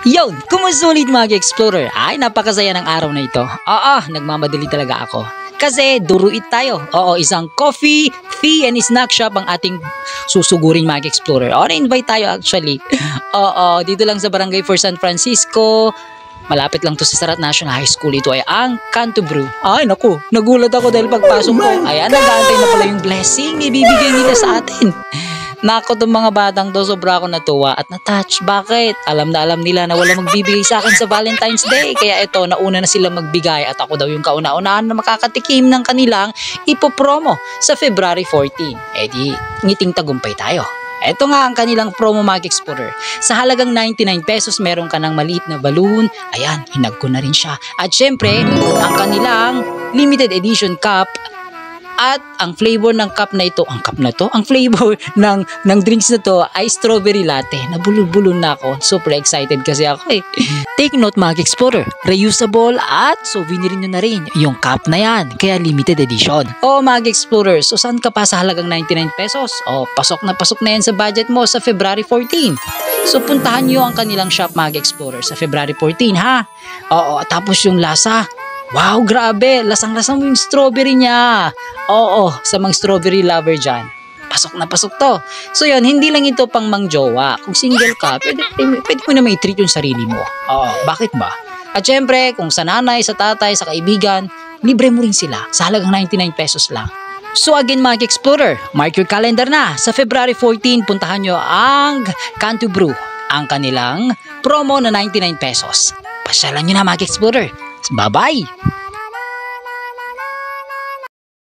Yun, kumusta ulit mga explorer? Ay, napakasaya ng araw na ito. Oo, nagmamadali talaga ako. Kasi duruit tayo. Oo, isang coffee, tea, and snack shop ang ating susugurin mga explorer. Oo, na-invite tayo actually. Oo, dito lang sa Barangay for San Francisco. Malapit lang to sa Sarat National High School. Ito ay ang Canto Brew. Ay, naku, nagulat ako dahil pagpasok ko. Ayan, nag-aantay na pala yung blessing. Ibibigay nila sa atin. Nako, tong mga batang to, sobra ako natuwa at na-touch. Bakit? Alam na alam nila na wala magbibigay sa akin sa Valentine's Day. Kaya ito, nauna na sila magbigay at ako daw yung kauna-unahan na makakatikim ng kanilang ipopromo sa February 14. Eh di, ngiting tagumpay tayo. Ito nga ang kanilang promo mga explorer. Sa halagang 99 pesos, meron ka ng maliit na balloon. Ayan, hinag ko na rin siya. At syempre, ang kanilang limited edition cup. At ang flavor ng cup na ito, ang flavor ng drinks na to ay strawberry latte. Nabulol-bulol na ako. Super excited kasi ako eh. Take note mga explorer, reusable at souvenir nyo na rin yung cup na yan. Kaya limited edition. O mga explorers, so saan ka pa sa halagang 99 pesos? O pasok na yan sa budget mo sa February 14. So puntahan nyo ang kanilang shop mga explorer sa February 14 ha. Oo, tapos yung lasa. Wow, grabe! Lasang-lasang mo yung strawberry niya. Oo, sa mga strawberry lover dyan. Pasok na pasok to. So yun, hindi lang ito pang mangjowa. Kung single ka, pwede mo naman i-treat yung sarili mo. Oo, bakit ba? At syempre, kung sa nanay, sa tatay, sa kaibigan, libre mo rin sila sa halagang 99 pesos lang. So again mga explorer, mark your calendar na. Sa February 14, puntahan nyo ang Canto Brew, ang kanilang promo na 99 pesos. Pasyalan nyo na mga explorer. Bye-bye!